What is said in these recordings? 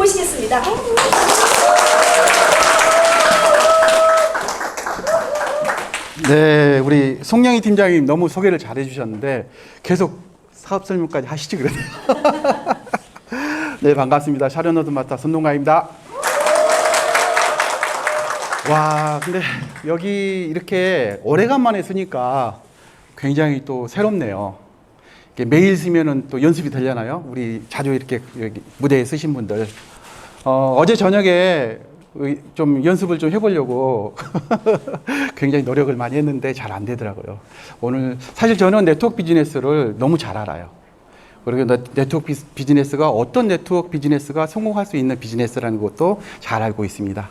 모시겠습니다. 네, 우리 송영희 팀장님 너무 소개를 잘 해주셨는데 계속 사업 설명까지 하시지 그래요. 네, 반갑습니다. 샤련어드 마스터 손동가입니다. 와, 근데 여기 이렇게 오래간만에 쓰니까 굉장히 또 새롭네요. 이렇게 매일 쓰면은 또 연습이 되려나요? 우리 자주 이렇게 여기 무대에 쓰신 분들. 어제 저녁에 좀 연습을 좀 해보려고 굉장히 노력을 많이 했는데 잘 안 되더라고요. 오늘 사실 저는 네트워크 비즈니스를 너무 잘 알아요. 그리고 네트워크 비즈니스가 어떤 네트워크 비즈니스가 성공할 수 있는 비즈니스라는 것도 잘 알고 있습니다.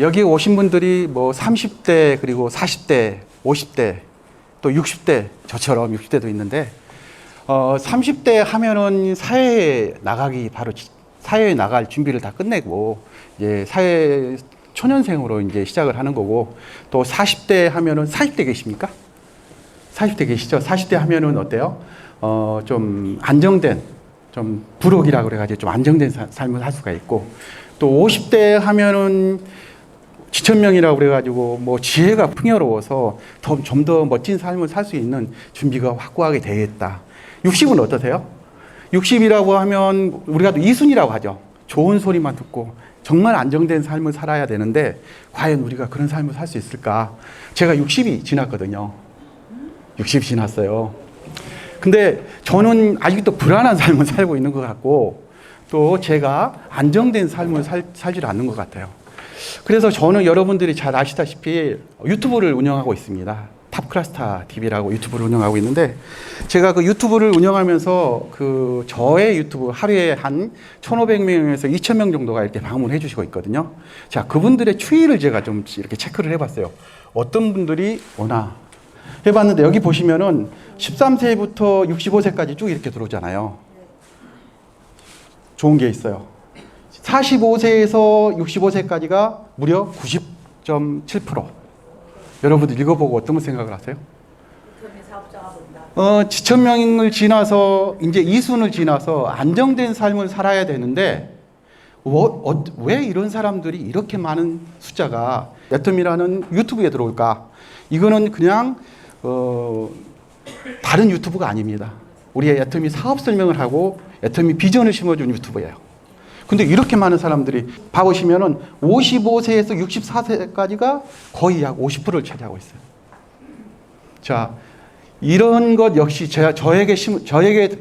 여기 오신 분들이 뭐 30대 그리고 40대 50대 또 60대 저처럼 60대도 있는데 30대 하면은 사회에 나갈 준비를 다 끝내고 이제 사회 초년생으로 이제 시작을 하는 거고, 또 40대 하면은 40대 계십니까? 40대 계시죠? 40대 하면은 어때요? 좀 안정된, 좀 부록이라고 그래가지고 좀 안정된 삶을 할 수가 있고, 또 50대 하면은 지천명이라고 그래가지고 뭐 지혜가 풍요로워서 좀 더 멋진 삶을 살 수 있는 준비가 확고하게 되어 있다. 60은 어떠세요? 60이라고 하면 우리가 또 이순이라고 하죠. 좋은 소리만 듣고 정말 안정된 삶을 살아야 되는데 과연 우리가 그런 삶을 살 수 있을까? 제가 60이 지났거든요. 60이 지났어요. 근데 저는 아직도 불안한 삶을 살고 있는 것 같고, 또 제가 안정된 삶을 살지 않는 것 같아요. 그래서 저는 여러분들이 잘 아시다시피 유튜브를 운영하고 있습니다. 탑클라스타 TV라고 유튜브를 운영하고 있는데, 제가 그 유튜브를 운영하면서 그 저의 유튜브 하루에 한 1,500명에서 2,000명 정도가 이렇게 방문해 주시고 있거든요. 자, 그분들의 추이를 제가 좀 이렇게 체크를 해봤어요. 어떤 분들이 오나 해봤는데, 여기 보시면은 13세부터 65세까지 쭉 이렇게 들어오잖아요. 좋은 게 있어요. 45세에서 65세까지가 무려 90.7%. 여러분들 읽어보고 어떤 생각을 하세요? 지천명을 지나서 이제 이순을 지나서 안정된 삶을 살아야 되는데 왜 이런 사람들이 이렇게 많은 숫자가 애텀이라는 유튜브에 들어올까? 이거는 그냥 다른 유튜브가 아닙니다. 우리 애텀이 사업 설명을 하고 애텀이 비전을 심어준 유튜브예요. 근데 이렇게 많은 사람들이 봐보시면은 55세에서 64세까지가 거의 약 50%를 차지하고 있어요. 자, 이런 것 역시 저에게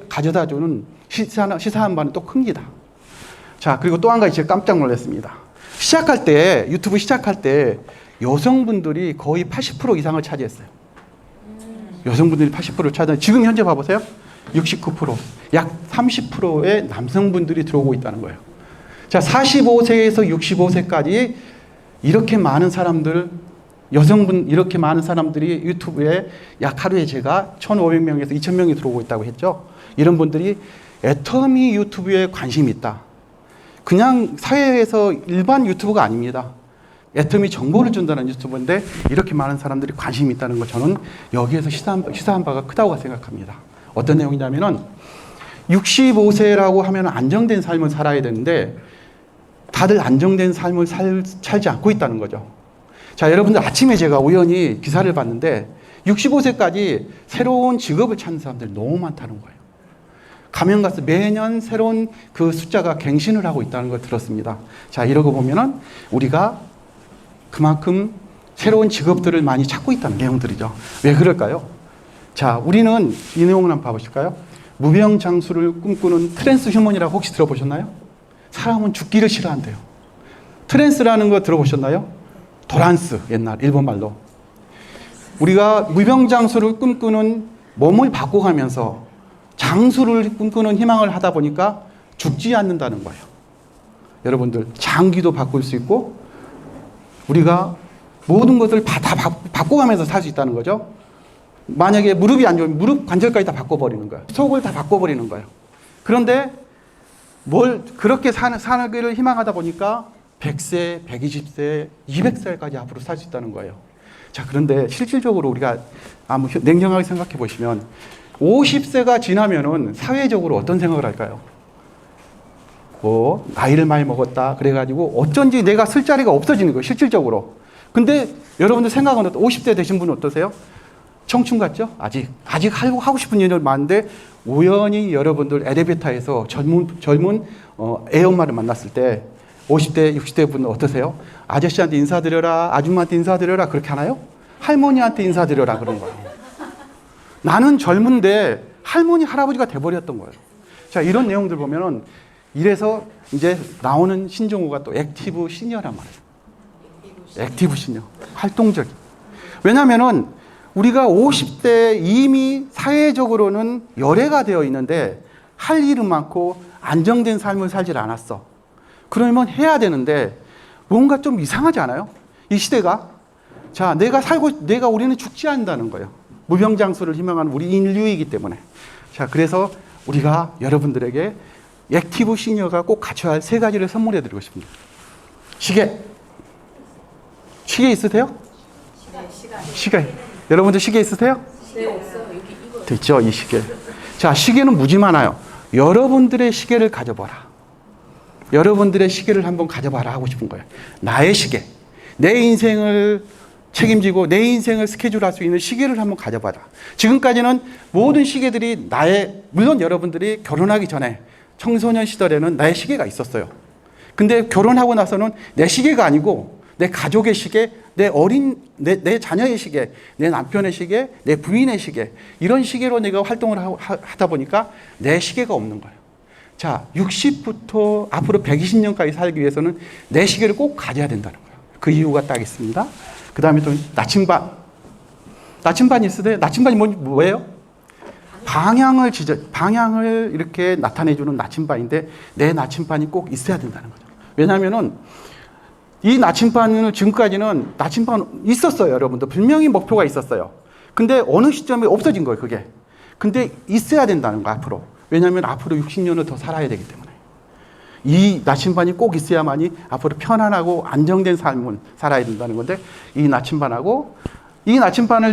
가져다 주는 시사한 바는 또 큽니다. 자, 그리고 또 한 가지 제가 깜짝 놀랐습니다. 유튜브 시작할 때 여성분들이 거의 80% 이상을 차지했어요. 여성분들이 80%를 차지하는, 지금 현재 봐보세요. 69%, 약 30%의 남성분들이 들어오고 있다는 거예요. 자, 45세에서 65세까지 이렇게 많은 사람들, 이렇게 많은 사람들이 유튜브에 약 하루에 제가 1,500명에서 2,000명이 들어오고 있다고 했죠. 이런 분들이 애터미 유튜브에 관심이 있다. 그냥 사회에서 일반 유튜브가 아닙니다. 애터미 정보를 준다는 유튜브인데 이렇게 많은 사람들이 관심이 있다는 거, 저는 여기에서 시사한 바가 크다고 생각합니다. 어떤 내용이냐면은 65세라고 하면 안정된 삶을 살아야 되는데 다들 안정된 삶을 살지 않고 있다는 거죠. 자, 여러분들 아침에 제가 우연히 기사를 봤는데 65세까지 새로운 직업을 찾는 사람들이 너무 많다는 거예요. 가면 가서 매년 새로운 그 숫자가 갱신을 하고 있다는 걸 들었습니다. 자, 이러고 보면은 우리가 그만큼 새로운 직업들을 많이 찾고 있다는 내용들이죠. 왜 그럴까요? 자, 우리는 이 내용을 한번 봐보실까요? 무병장수를 꿈꾸는 트랜스 휴먼이라고 혹시 들어보셨나요? 사람은 죽기를 싫어한대요. 트랜스라는 거 들어보셨나요? 도란스, 옛날 일본말로. 우리가 무병장수를 꿈꾸는 몸을 바꿔가면서 장수를 꿈꾸는 희망을 하다 보니까 죽지 않는다는 거예요. 여러분들, 장기도 바꿀 수 있고 우리가 모든 것을 다 바꿔가면서 살 수 있다는 거죠. 만약에 무릎이 안 좋으면 무릎 관절까지 다 바꿔버리는 거예요. 속을 다 바꿔버리는 거예요. 그런데 그렇게 사기를 희망하다 보니까 100세, 120세, 200살까지 앞으로 살 수 있다는 거예요. 자, 그런데 실질적으로 우리가 냉정하게 생각해 보시면 50세가 지나면은 사회적으로 어떤 생각을 할까요? 나이를 많이 먹었다. 그래가지고 어쩐지 내가 쓸 자리가 없어지는 거예요, 실질적으로. 근데 여러분들 생각은 50대 되신 분은 어떠세요? 청춘 같죠? 아직 하고 싶은 일들 많은데 우연히 여러분들 엘리베이터에서 젊은 애엄마를 만났을 때 50대, 60대 분은 어떠세요? 아저씨한테 인사드려라, 아줌마한테 인사드려라 그렇게 하나요? 할머니한테 인사드려라 그런 거예요. 나는 젊은데 할머니, 할아버지가 돼버렸던 거예요. 자, 이런 내용들 보면은 이래서 이제 나오는 신종호가 또 액티브 시니어란 말이에요. 액티브 시니어. 활동적인. 왜냐면은 우리가 50대 이미 사회적으로는 열애가 되어 있는데 할 일은 많고 안정된 삶을 살질 않았어. 그러면 해야 되는데 뭔가 좀 이상하지 않아요? 이 시대가. 자, 우리는 죽지 않는다는 거예요. 무병장수를 희망하는 우리 인류이기 때문에. 자, 그래서 우리가 여러분들에게 액티브 시니어가 꼭 갖춰야 할 3가지를 선물해 드리고 싶습니다. 시계. 시계 있으세요? 시계. 여러분들 시계 있으세요? 네, 없어요. 여기 이거. 있죠, 이 시계. 자, 시계는 무지 많아요. 여러분들의 시계를 가져봐라. 여러분들의 시계를 한번 가져봐라 하고 싶은 거예요. 나의 시계. 내 인생을 책임지고 내 인생을 스케줄할 수 있는 시계를 한번 가져봐라. 지금까지는 모든 시계들이 물론 여러분들이 결혼하기 전에 청소년 시절에는 나의 시계가 있었어요. 근데 결혼하고 나서는 내 시계가 아니고 내 가족의 시계, 내 자녀의 시계, 내 남편의 시계, 내 부인의 시계, 이런 시계로 내가 활동을 하다 보니까 내 시계가 없는 거예요. 자, 60부터 앞으로 120년까지 살기 위해서는 내 시계를 꼭 가져야 된다는 거예요. 그 이유가 딱 있습니다. 그 다음에 또 나침반. 나침반 있으세요? 나침반이 뭐예요? 방향을 이렇게 나타내주는 나침반인데 내 나침반이 꼭 있어야 된다는 거죠. 왜냐하면은 이 나침반은 지금까지는 나침반 있었어요, 여러분들. 분명히 목표가 있었어요. 근데 어느 시점에 없어진 거예요, 그게. 근데 있어야 된다는 거, 앞으로. 왜냐하면 앞으로 60년을 더 살아야 되기 때문에. 이 나침반이 꼭 있어야만이 앞으로 편안하고 안정된 삶을 살아야 된다는 건데, 이 나침반을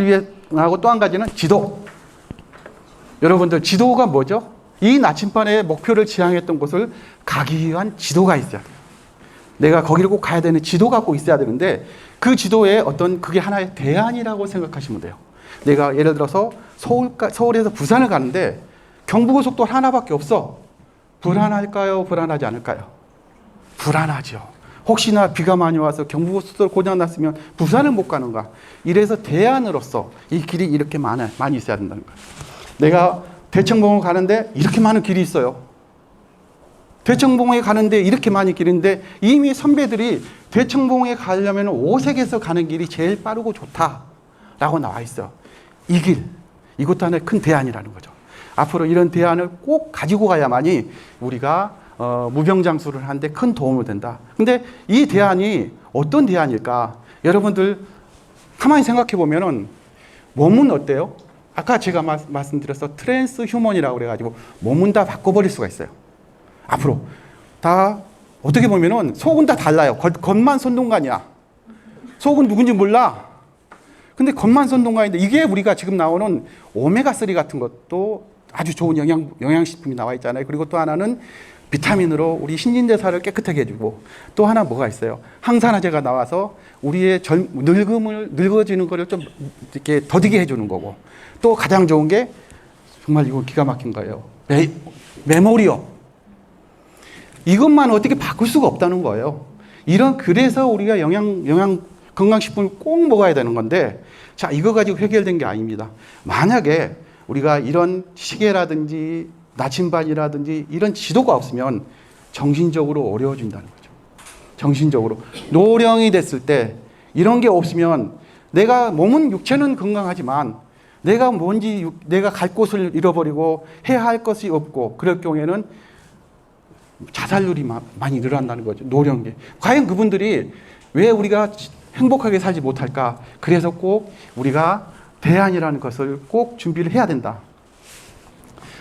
위해 하고 또 한 가지는 지도. 여러분들, 지도가 뭐죠? 이 나침반의 목표를 지향했던 곳을 가기 위한 지도가 있어야 돼요. 내가 거기를 꼭 가야 되는 지도가 꼭 있어야 되는데 그 지도에 그게 하나의 대안이라고 생각하시면 돼요. 내가 예를 들어서 서울에서 부산을 가는데 경부고속도로 하나밖에 없어. 불안할까요? 불안하지 않을까요? 불안하죠. 혹시나 비가 많이 와서 경부고속도로 고장났으면 부산을 못 가는가? 이래서 대안으로서 이 길이 이렇게 많이 있어야 된다는 거예요. 내가 대청봉을 가는데 이렇게 많은 길이 있어요. 대청봉에 가는데 이렇게 많이 길인데 이미 선배들이 대청봉에 가려면 오색에서 가는 길이 제일 빠르고 좋다라고 나와 있어요. 이 길, 이것도 하나의 큰 대안이라는 거죠. 앞으로 이런 대안을 꼭 가지고 가야만이 우리가 무병장수를 하는데 큰 도움이 된다. 근데 이 대안이 어떤 대안일까? 여러분들 가만히 생각해 보면은 몸은 어때요? 아까 제가 말씀드렸어, 트랜스 휴먼이라고 그래가지고 몸은 다 바꿔버릴 수가 있어요. 앞으로 다 어떻게 보면은 속은 다 달라요. 겉만 선동관이야. 속은 누군지 몰라. 근데 겉만 선동관인데 이게 우리가 지금 나오는 오메가3 같은 것도 아주 좋은 영양식품이 나와 있잖아요. 그리고 또 하나는 비타민으로 우리 신진대사를 깨끗하게 해주고 또 하나 뭐가 있어요? 항산화제가 나와서 우리의 늙어지는 거를 좀 이렇게 더디게 해주는 거고 또 가장 좋은 게 정말 이거 기가 막힌 거예요. 메모리업. 이것만 어떻게 바꿀 수가 없다는 거예요. 그래서 우리가 건강식품을 꼭 먹어야 되는 건데, 자, 이거 가지고 해결된 게 아닙니다. 만약에 우리가 이런 시계라든지 나침반이라든지 이런 지도가 없으면 정신적으로 어려워진다는 거죠. 정신적으로. 노령이 됐을 때 이런 게 없으면 육체는 건강하지만 내가 갈 곳을 잃어버리고 해야 할 것이 없고 그럴 경우에는 자살률이 많이 늘어난다는 거죠. 노령기. 과연 그분들이 왜 우리가 행복하게 살지 못할까? 그래서 꼭 우리가 대안이라는 것을 꼭 준비를 해야 된다.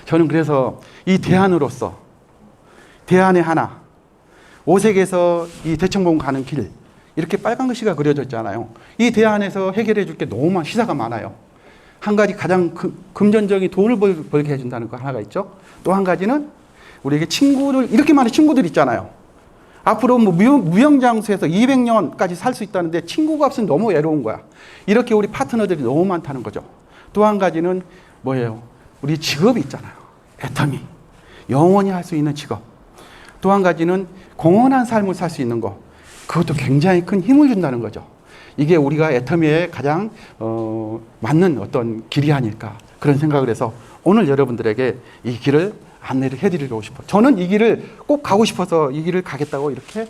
저는 그래서 이 대안으로서 대안의 하나, 오색에서 이 대청봉 가는 길, 이렇게 빨간 글씨가 그려져 있잖아요. 이 대안에서 해결해 줄 게 너무 시사가 많아요. 한 가지 가장 금전적인 돈을 벌게 해준다는 거 하나가 있죠. 또 한 가지는 우리에게 친구를, 이렇게 많은 친구들 있잖아요. 앞으로 뭐 무형장수에서 200년까지 살 수 있다는데 친구가 없으면 너무 외로운 거야. 이렇게 우리 파트너들이 너무 많다는 거죠. 또 한 가지는 뭐예요? 우리 직업이 있잖아요. 애터미. 영원히 할 수 있는 직업. 또 한 가지는 공헌한 삶을 살 수 있는 거. 그것도 굉장히 큰 힘을 준다는 거죠. 이게 우리가 애터미에 가장 맞는 어떤 길이 아닐까 그런 생각을 해서 오늘 여러분들에게 이 길을 안내를 해드리고 싶어요. 저는 이 길을 꼭 가고 싶어서 이 길을 가겠다고 이렇게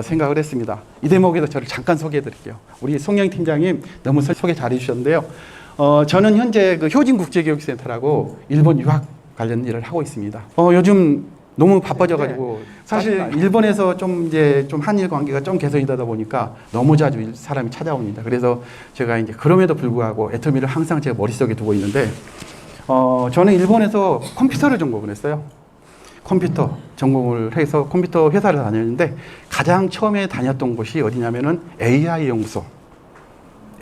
생각을 했습니다. 이 대목에서 저를 잠깐 소개해 드릴게요. 우리 송영 팀장님 너무 소개 잘해 주셨는데요. 저는 현재 그 효진국제교육센터라고 일본 유학 관련 일을 하고 있습니다. 요즘 너무 바빠져가지고 사실 일본에서 좀 이제 좀 한일 관계가 좀 개선이 되다 보니까 너무 자주 사람이 찾아옵니다. 그래서 제가 이제 그럼에도 불구하고 애터미를 항상 제가 머릿속에 두고 있는데 저는 일본에서 컴퓨터를 전공을 했어요. 컴퓨터 전공을 해서 컴퓨터 회사를 다녔는데 가장 처음에 다녔던 곳이 어디냐면은 AI 연구소.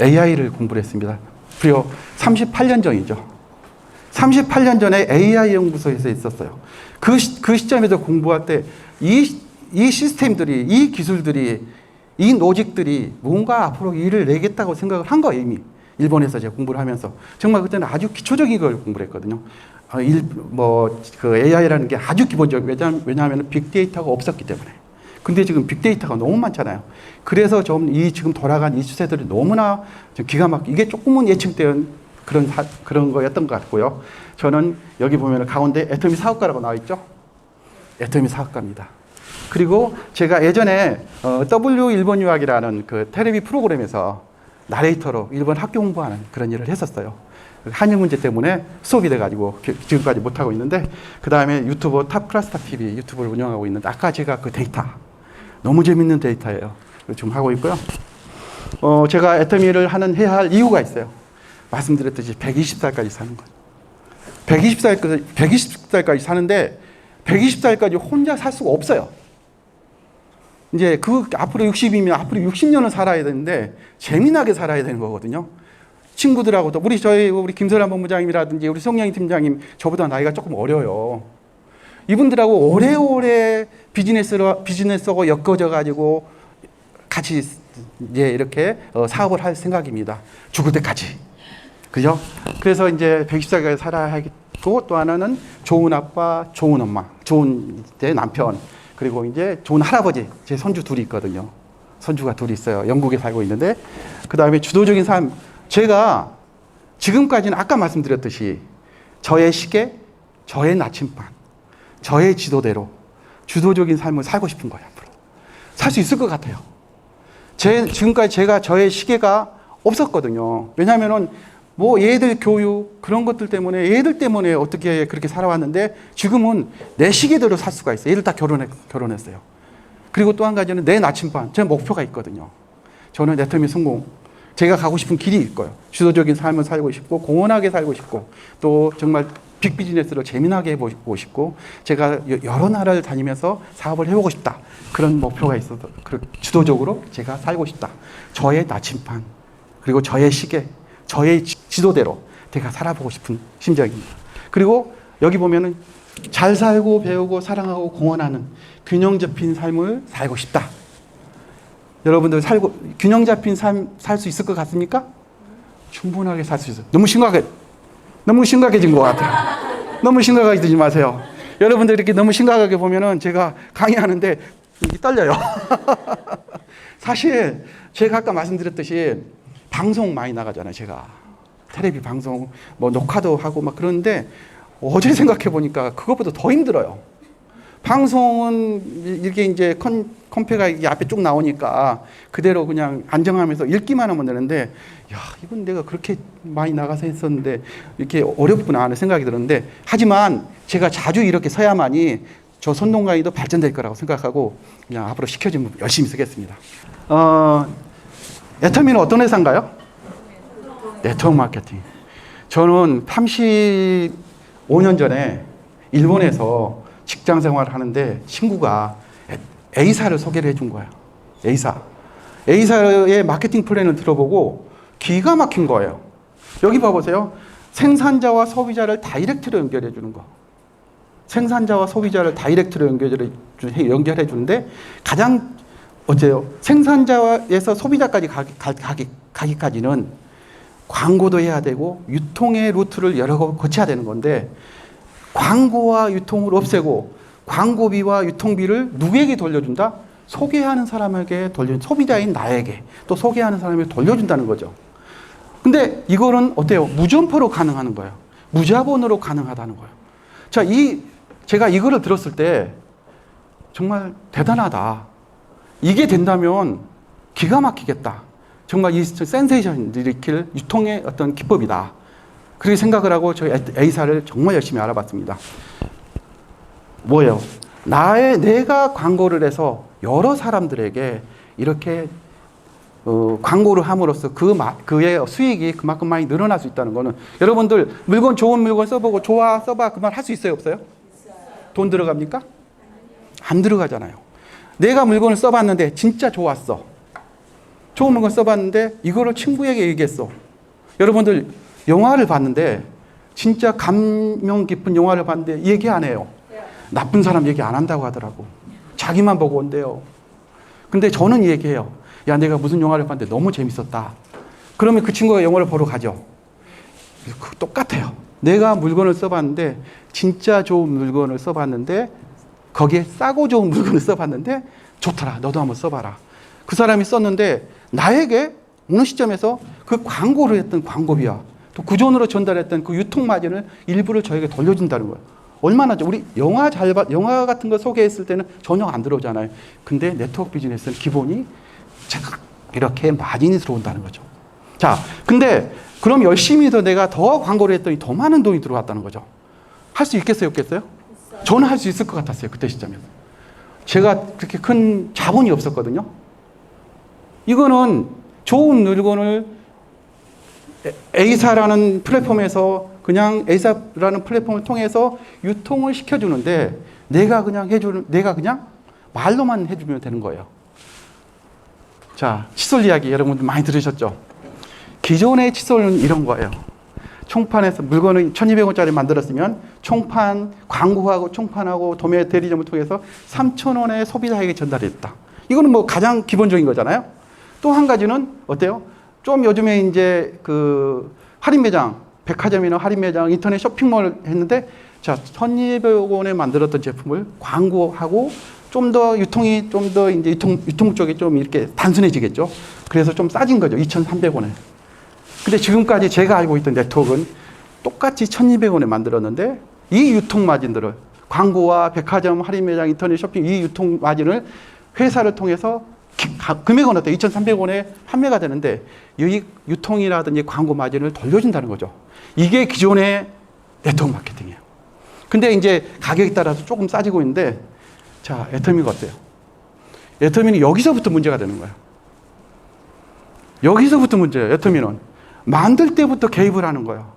AI를 공부를 했습니다. 그리고 38년 전이죠. 38년 전에 AI 연구소에서 있었어요. 그 시점에서 공부할 때 이 시스템들이, 이 기술들이, 이 노직들이 뭔가 앞으로 일을 내겠다고 생각을 한 거예요, 이미. 일본에서 제가 공부를 하면서. 정말 그때는 아주 기초적인 걸 공부를 했거든요. 그 AI라는 게 아주 기본적이에요. 왜냐하면 빅데이터가 없었기 때문에. 근데 지금 빅데이터가 너무 많잖아요. 그래서 좀 지금 돌아간 이 추세들이 너무나 좀 기가 막히게, 이게 조금은 예측된 그런 거였던 것 같고요. 저는 여기 보면 가운데 애터미 사업가라고 나와 있죠. 애터미 사업가입니다. 그리고 제가 예전에 W 일본 유학이라는 그 텔레비 프로그램에서 나레이터로 일본 학교 공부하는 그런 일을 했었어요. 한일 문제 때문에 수업이 돼가지고 지금까지 못하고 있는데, 그 다음에 유튜버 탑클라스타 TV 유튜브를 운영하고 있는데, 아까 제가 그 데이터, 너무 재밌는 데이터예요. 지금 하고 있고요. 제가 애터미를 해야 할 이유가 있어요. 말씀드렸듯이 120살까지 사는 거예요. 120살까지 사는데 120살까지 혼자 살 수가 없어요. 이제 앞으로 60이면 앞으로 60년을 살아야 되는데 재미나게 살아야 되는 거거든요. 친구들하고도 우리 김설환 본부장님이라든지 우리 송영희 팀장님 저보다 나이가 조금 어려요. 이분들하고 오래오래 비즈니스하고 엮어져 가지고 같이 이제 이렇게 사업을 할 생각입니다. 죽을 때까지. 그죠? 그래서 이제 110살까지 살아야 하겠고, 또 하나는 좋은 아빠, 좋은 엄마, 좋은 이제 남편, 그리고 이제 좋은 할아버지, 제 손주 둘이 있거든요. 손주가 둘이 있어요. 영국에 살고 있는데, 그 다음에 주도적인 삶. 제가 지금까지는 아까 말씀드렸듯이 저의 시계, 저의 나침반, 저의 지도대로 주도적인 삶을 살고 싶은 거예요. 앞으로. 살 수 있을 것 같아요. 지금까지 저의 시계가 없었거든요. 왜냐하면은 얘들 교육, 그런 것들 때문에, 얘들 때문에 어떻게 그렇게 살아왔는데, 지금은 내 시계대로 살 수가 있어요. 얘들 다 결혼했어요. 그리고 또 한 가지는 내 나침반, 제 목표가 있거든요. 저는 애터미 성공, 제가 가고 싶은 길이 있고요. 주도적인 삶을 살고 싶고, 공헌하게 살고 싶고, 또 정말 빅 비즈니스를 재미나게 해보고 싶고, 제가 여러 나라를 다니면서 사업을 해보고 싶다. 그런 목표가 있어서, 주도적으로 제가 살고 싶다. 저의 나침반, 그리고 저의 시계, 저의 지도대로 제가 살아보고 싶은 심정입니다. 그리고 여기 보면은 잘 살고 배우고 사랑하고 공헌하는 균형 잡힌 삶을 살고 싶다. 여러분들 균형 잡힌 삶 살 수 있을 것 같습니까? 충분하게 살 수 있어요. 너무 심각해진 것 같아요. 너무 심각하게 마세요. 여러분들 이렇게 너무 심각하게 보면은 제가 강의하는데 이게 떨려요. 사실 제가 아까 말씀드렸듯이 방송 많이 나가잖아요. 제가 텔레비 방송 녹화도 하고 막 그러는데, 어제 생각해 보니까 그것보다 더 힘들어요. 방송은 이렇게 이제 컴패가 이게 앞에 쭉 나오니까 그대로 그냥 안정하면서 읽기만 하면 되는데, 이건 내가 그렇게 많이 나가서 했었는데 이렇게 어렵구나 하는 생각이 들었는데, 하지만 제가 자주 이렇게 서야만이 저 손동 강의도 발전될 거라고 생각하고 그냥 앞으로 시켜주면 열심히 쓰겠습니다. 애터미는 어떤 회사인가요? 네트워크 마케팅. 저는 35년 전에 일본에서 직장 생활을 하는데 친구가 A사를 소개를 해준 거예요. A사의 마케팅 플랜을 들어보고 기가 막힌 거예요. 여기 봐보세요. 생산자와 소비자를 다이렉트로 연결해 주는 거. 생산자와 소비자를 다이렉트로 연결해 주는데 가장 어째요? 생산자에서 소비자까지 가기까지는 광고도 해야 되고 유통의 루트를 여러 번 거쳐야 되는 건데 광고와 유통을 없애고 광고비와 유통비를 누구에게 돌려준다? 소개하는 사람에게 소비자인 나에게 또 소개하는 사람에게 돌려준다는 거죠. 근데 이거는 어때요? 무점포로 가능한 거예요. 무자본으로 가능하다는 거예요. 자, 제가 이거를 들었을 때 정말 대단하다. 이게 된다면 기가 막히겠다. 정말 이 센세이션 일으킬 유통의 어떤 기법이다. 그렇게 생각을 하고 저희 A사를 정말 열심히 알아봤습니다. 뭐예요? 내가 광고를 해서 여러 사람들에게 이렇게 광고를 함으로써 그의 수익이 그만큼 많이 늘어날 수 있다는 거는 여러분들 좋은 물건 써보고 좋아 써봐 그 말 할 수 있어요 없어요? 돈 들어갑니까? 안 들어가잖아요. 내가 물건을 써봤는데 진짜 좋았어. 좋은 물건 써봤는데 이거를 친구에게 얘기했어. 여러분들 영화를 봤는데 진짜 감명 깊은 영화를 봤는데 얘기 안 해요. 나쁜 사람 얘기 안 한다고 하더라고. 자기만 보고 온대요. 근데 저는 얘기해요. 야, 내가 무슨 영화를 봤는데 너무 재밌었다. 그러면 그 친구가 영화를 보러 가죠. 똑같아요. 내가 물건을 써봤는데 진짜 좋은 물건을 써봤는데 거기에 싸고 좋은 물건을 써봤는데 좋더라. 너도 한번 써봐라. 그 사람이 썼는데 나에게 어느 시점에서 그 광고를 했던 광고비와 또 구존으로 전달했던 그 유통 마진을 일부를 저에게 돌려준다는 거예요. 얼마나 우리 영화 같은 거 소개했을 때는 전혀 안 들어오잖아요. 근데 네트워크 비즈니스는 기본이 이렇게 마진이 들어온다는 거죠. 자, 근데 그럼 열심히 내가 더 광고를 했더니 더 많은 돈이 들어왔다는 거죠. 할 수 있겠어요, 없겠어요? 저는 할 수 있을 것 같았어요, 그때 시점에서. 제가 그렇게 큰 자본이 없었거든요. 이거는 좋은 물건을 A사라는 플랫폼에서 그냥 A사라는 플랫폼을 통해서 유통을 시켜주는데 내가 그냥 말로만 해주면 되는 거예요. 자, 칫솔 이야기 여러분들 많이 들으셨죠? 기존의 칫솔은 이런 거예요. 총판에서 물건을 1,200원짜리 만들었으면 총판, 광고하고 총판하고 도매 대리점을 통해서 3,000원에 소비자에게 전달했다. 이거는 뭐 가장 기본적인 거잖아요. 또 한 가지는 어때요? 좀 요즘에 이제 그 할인 매장, 백화점이나 할인 매장, 인터넷 쇼핑몰 했는데 자, 1,200원에 만들었던 제품을 광고하고 좀 더 유통이 좀 더 이제 유통 쪽이 좀 이렇게 단순해지겠죠. 그래서 좀 싸진 거죠. 2,300원에. 근데 지금까지 제가 알고 있던 네트워크는 똑같이 1,200원에 만들었는데 이 유통 마진들을 광고와 백화점, 할인 매장, 인터넷 쇼핑 이 유통 마진을 회사를 통해서 금액은 어때요? 2,300원에 판매가 되는데 이 유통이라든지 광고 마진을 돌려준다는 거죠. 이게 기존의 네트워크 마케팅이에요. 근데 이제 가격에 따라서 조금 싸지고 있는데 자, 애터미가 어때요? 애터미는 여기서부터 문제가 되는 거예요. 여기서부터 문제예요. 애터미는 만들 때부터 개입을 하는 거예요.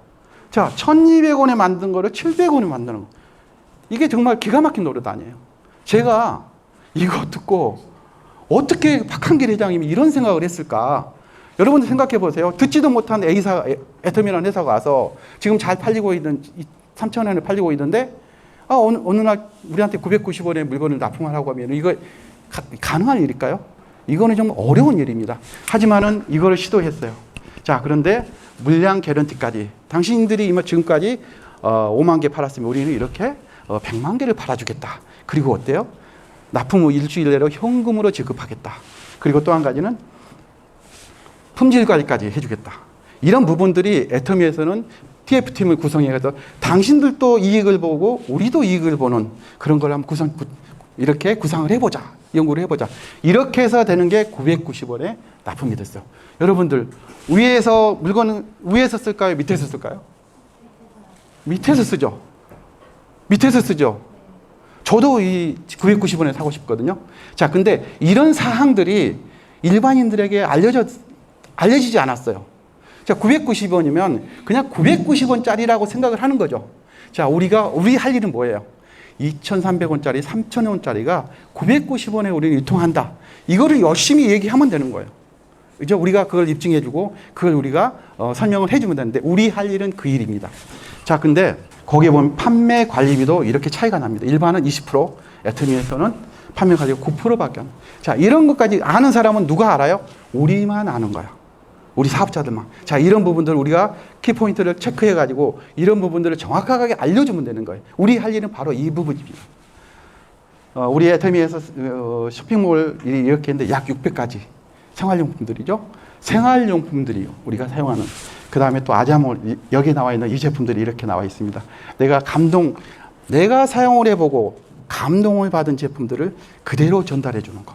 자, 1,200원에 만든 거를 700원에 만드는 거. 이게 정말 기가 막힌 노릇 아니에요. 제가 이거 듣고 어떻게 박한길 회장님이 이런 생각을 했을까? 여러분들 생각해 보세요. 듣지도 못한 애터미라는 회사가 와서 지금 잘 팔리고 있는 3,000원에 팔리고 있는데 어느 날 우리한테 990원에 물건을 납품을 하고 하면 이거 가능한 일일까요? 이거는 정말 어려운 일입니다. 하지만은 이거를 시도했어요. 자, 그런데 물량 개런티까지 당신들이 지금까지 5만 개 팔았으면 우리는 이렇게 100만 개를 팔아주겠다. 그리고 어때요? 납품 후 일주일 내로 현금으로 지급하겠다. 그리고 또 한 가지는 품질 관리까지 해주겠다. 이런 부분들이 애터미에서는 TF팀을 구성해서 당신들도 이익을 보고 우리도 이익을 보는 그런 걸 한번 이렇게 구상을 해보자. 연구를 해보자. 이렇게 해서 되는 게 990원에 납품이 됐어요. 여러분들 물건은 위에서 쓸까요? 밑에서 쓸까요? 밑에서 쓰죠. 밑에서 쓰죠. 저도 이 990원에 사고 싶거든요. 자, 근데 이런 사항들이 일반인들에게 알려지지 않았어요. 자, 990원이면 그냥 990원짜리라고 생각을 하는 거죠. 자, 우리 할 일은 뭐예요? 2,300원짜리, 3,000원짜리가 990원에 우리는 유통한다. 이거를 열심히 얘기하면 되는 거예요. 그죠? 우리가 그걸 입증해주고 그걸 우리가 설명을 해주면 되는데 우리 할 일은 그 일입니다. 자, 근데 거기에 보면 판매 관리비도 이렇게 차이가 납니다. 일반은 20%, 애터미에서는 판매 관리비가 9%밖에 안. 자, 이런 것까지 아는 사람은 누가 알아요? 우리만 아는 거야. 우리 사업자들만. 자, 이런 부분들을 우리가 키포인트를 체크해가지고 이런 부분들을 정확하게 알려주면 되는 거예요. 우리 할 일은 바로 이 부분입니다. 우리 애터미에서 쇼핑몰이 이렇게 했는데 약 600가지 생활용품들이죠. 생활용품들이요. 우리가 사용하는. 그 다음에 또 아자몰, 여기 나와 있는 이 제품들이 이렇게 나와 있습니다. 내가 사용을 해보고 감동을 받은 제품들을 그대로 전달해 주는 거.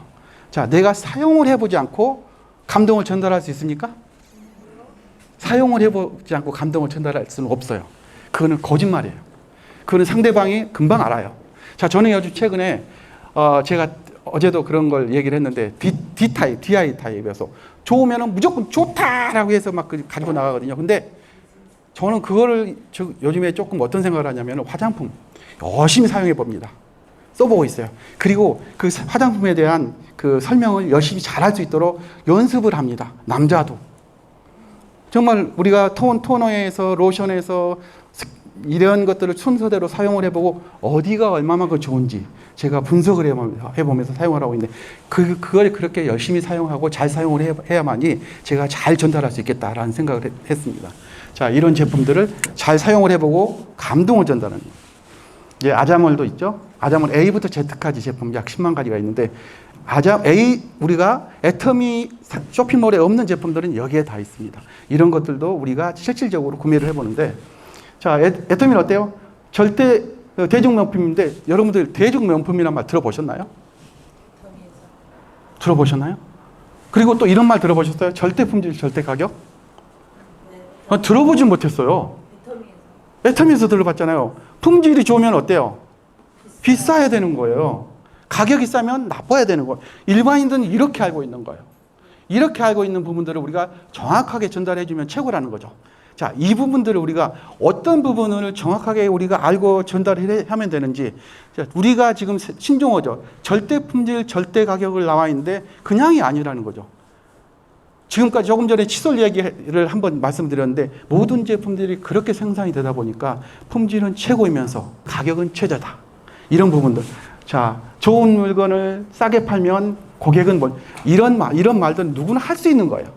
자, 내가 사용을 해보지 않고 감동을 전달할 수 있습니까? 사용을 해보지 않고 감동을 전달할 수는 없어요. 그거는 거짓말이에요. 그거는 상대방이 금방 알아요. 자, 저는 아주 최근에 제가 어제도 그런 걸 얘기를 했는데 D 타입, DI 타입에서 좋으면은 무조건 좋다라고 해서 막 가지고 나가거든요. 근데 저는 그거를 요즘에 조금 어떤 생각을 하냐면 화장품 열심히 사용해 봅니다. 써보고 있어요. 그리고 그 화장품에 대한 그 설명을 열심히 잘할 수 있도록 연습을 합니다. 남자도. 정말 우리가 토너에서 로션에서 이런 것들을 순서대로 사용을 해보고 어디가 얼마만큼 좋은지 제가 분석을 해보면서 사용을 하고 있는데 그걸 그렇게 열심히 사용하고 잘 사용을 해야만이 제가 잘 전달할 수 있겠다라는 생각을 했습니다. 자, 이런 제품들을 잘 사용을 해보고 감동을 전달하는 이제 아자몰도 있죠. 아자몰 A부터 Z까지 제품 약 10만 가지가 있는데 우리가 애터미 쇼핑몰에 없는 제품들은 여기에 다 있습니다. 이런 것들도 우리가 실질적으로 구매를 해보는데 자, 애터미는 어때요? 절대 대중명품인데 여러분들 대중명품이란 말 들어보셨나요? 들어보셨나요? 그리고 또 이런 말 들어보셨어요? 절대품질, 절대가격? 들어보진 못했어요. 애터미에서 들어봤잖아요. 품질이 좋으면 어때요? 비싸야 되는 거예요. 가격이 싸면 나빠야 되는 거예요. 일반인들은 이렇게 알고 있는 거예요. 이렇게 알고 있는 부분들을 우리가 정확하게 전달해주면 최고라는 거죠. 자, 이 부분들을 우리가 어떤 부분을 정확하게 우리가 알고 전달하면 되는지. 자, 우리가 지금 신종어죠. 절대 품질, 절대 가격을 나와 있는데 그냥이 아니라는 거죠. 지금까지 조금 전에 칫솔 얘기를 한번 말씀드렸는데 모든 제품들이 그렇게 생산이 되다 보니까 품질은 최고이면서 가격은 최저다. 이런 부분들. 자, 좋은 물건을 싸게 팔면 고객은 이런 말들은 누구나 할 수 있는 거예요.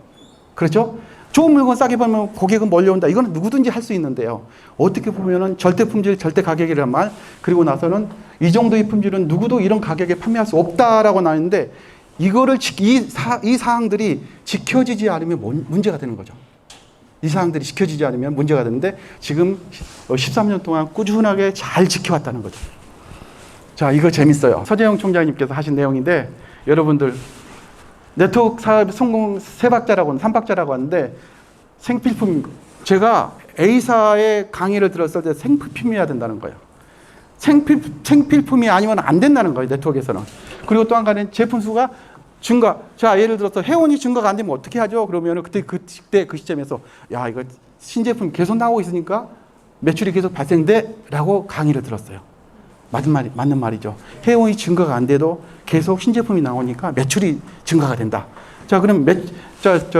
그렇죠? 좋은 물건 싸게 팔면 고객은 몰려온다. 이건 누구든지 할 수 있는데요. 어떻게 보면은 절대 품질, 절대 가격이라는 말, 그리고 나서는 이 정도의 품질은 누구도 이런 가격에 판매할 수 없다라고 나왔는데 이거를 이 사항들이 지켜지지 않으면 문제가 되는 거죠. 이 사항들이 지켜지지 않으면 문제가 되는데 지금 13년 동안 꾸준하게 잘 지켜왔다는 거죠. 자, 이거 재밌어요. 서재영 총장님께서 하신 내용인데 여러분들 네트워크 사업 성공 3박자라고 3박자라고 하는데 생필품, 제가 A사의 강의를 들었을 때 생필품이어야 된다는 거예요. 생필품이 아니면 안 된다는 거예요, 네트워크에서는. 그리고 또 한 가지는 제품 수가 증가. 자, 예를 들어서 회원이 증가가 안 되면 어떻게 하죠? 그러면 그때 그 시점에서 야, 이거 신제품 계속 나오고 있으니까 매출이 계속 발생돼 라고 강의를 들었어요. 맞는 말이죠. 회원이 증가가 안 돼도 계속 신제품이 나오니까 매출이 증가가 된다. 자, 그럼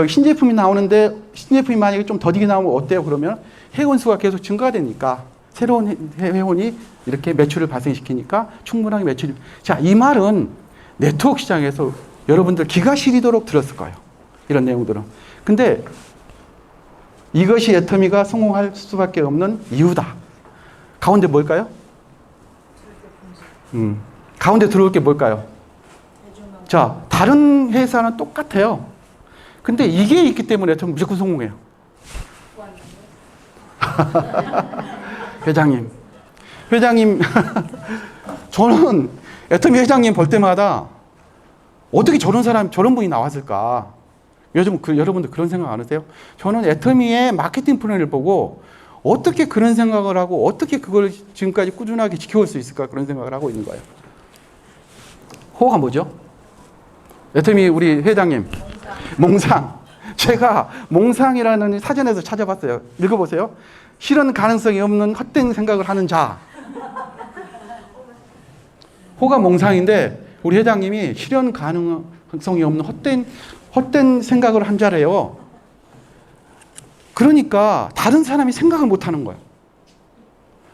신제품이 나오는데 신제품이 만약에 좀 더디게 나오면 어때요? 그러면 회원 수가 계속 증가가 되니까 새로운 회원이 이렇게 매출을 발생시키니까 충분하게 매출이. 자, 이 말은 네트워크 시장에서 여러분들 기가 시리도록 들었을 거예요. 이런 내용들은. 근데 이것이 애터미가 성공할 수밖에 없는 이유다. 가운데 뭘까요? 가운데 들어올 게 뭘까요? 자, 다른 회사는 똑같아요. 근데 이게 있기 때문에 애터미 무조건 성공해요. 회장님, 저는 애터미 회장님 볼 때마다 어떻게 저런 분이 나왔을까? 요즘 여러분들 그런 생각 안 하세요? 저는 애터미의 마케팅 플랜을 보고 어떻게 그런 생각을 하고 어떻게 그걸 지금까지 꾸준하게 지켜올 수 있을까? 그런 생각을 하고 있는 거예요. 호가 뭐죠? 애터미 우리 회장님. 몽상. 제가 몽상이라는 사전에서 찾아봤어요. 읽어보세요. 실현 가능성이 없는 헛된 생각을 하는 자. 호가 몽상인데 우리 회장님이 실현 가능성이 없는 헛된 헛된 생각을 한 자래요. 그러니까 다른 사람이 생각을 못 하는 거예요.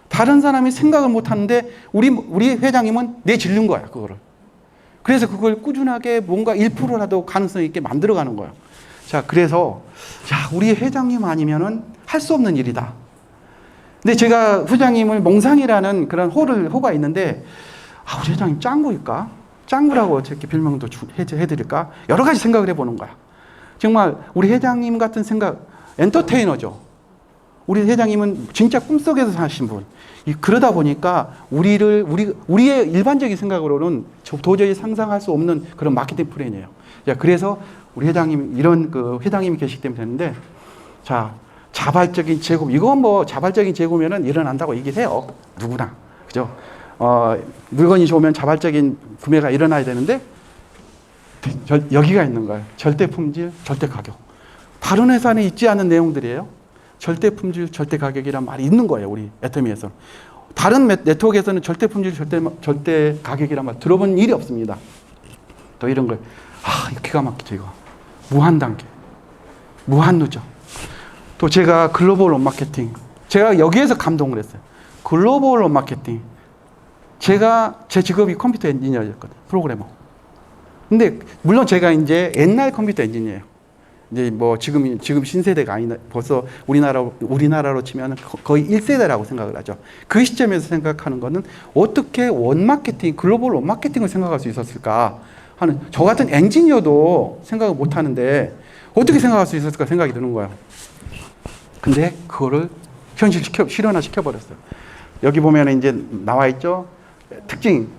다른 사람이 생각을 못 하는데 우리 회장님은 내질른 거야, 그거를. 그래서 그걸 꾸준하게 뭔가 1%라도 가능성 있게 만들어 가는 거예요. 자, 그래서 우리 회장님 아니면은 할 수 없는 일이다. 근데 제가 회장님을 몽상이라는 그런 호가 있는데, 우리 회장님 짱구일까? 짱구라고 이렇게 별명도 해드릴까? 여러 가지 생각을 해보는 거야. 정말 우리 회장님 같은 생각, 엔터테이너죠. 우리 회장님은 진짜 꿈속에서 사신 분. 그러다 보니까 우리의 일반적인 생각으로는 도저히 상상할 수 없는 그런 마케팅 플랜이에요. 그래서 우리 회장님, 이런 회장님이 계시기 때문에 되는데, 자발적인 재고, 이건 뭐 자발적인 재고면은 일어난다고 얘기해요. 누구나. 그죠? 물건이 좋으면 자발적인 구매가 일어나야 되는데, 여기가 있는 거예요. 절대 품질, 절대 가격. 다른 회사는 있지 않은 내용들이에요. 절대 품질, 절대 가격이란 말이 있는 거예요. 우리 애터미에서는. 다른 네트워크에서는 절대 품질, 절대 가격이란 말 들어본 일이 없습니다. 또 이런 걸, 이거 기가 막히죠, 이거. 무한 단계, 무한 누적. 또 제가 글로벌 온마케팅. 제가 여기에서 감동을 했어요. 글로벌 온마케팅. 제 직업이 컴퓨터 엔지니어였거든요. 프로그래머. 근데 물론 제가 이제 옛날 컴퓨터 엔지니어예요. 이제 뭐 지금 신세대가 아니라 벌써 우리나라로 치면 거의 1세대라고 생각을 하죠. 그 시점에서 생각하는 거는 어떻게 글로벌 원마케팅을 생각할 수 있었을까 하는, 저 같은 엔지니어도 생각을 못 하는데 어떻게 생각할 수 있었을까 생각이 드는 거예요. 근데 그거를 실현화 시켜버렸어요. 여기 보면 이제 나와 있죠. 특징,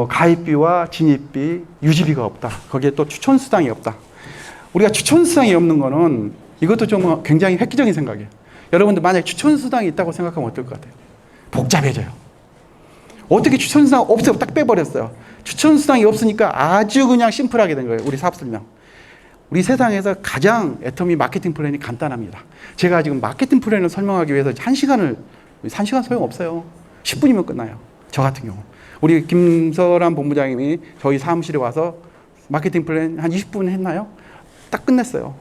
가입비와 진입비, 유지비가 없다. 거기에 또 추천수당이 없다. 우리가 추천수당이 없는 거는 이것도 좀 굉장히 획기적인 생각이에요. 여러분들 만약에 추천수당이 있다고 생각하면 어떨 것 같아요? 복잡해져요. 어떻게 추천수당 없어요? 딱 빼버렸어요. 추천수당이 없으니까 아주 그냥 심플하게 된 거예요. 우리 사업 설명. 우리 세상에서 가장 애터미 마케팅 플랜이 간단합니다. 제가 지금 마케팅 플랜을 설명하기 위해서 1시간 소용없어요. 10분이면 끝나요. 저 같은 경우. 우리 김설환 본부장님이 저희 사무실에 와서 마케팅 플랜 한 20분 했나요? 딱 끝냈어요.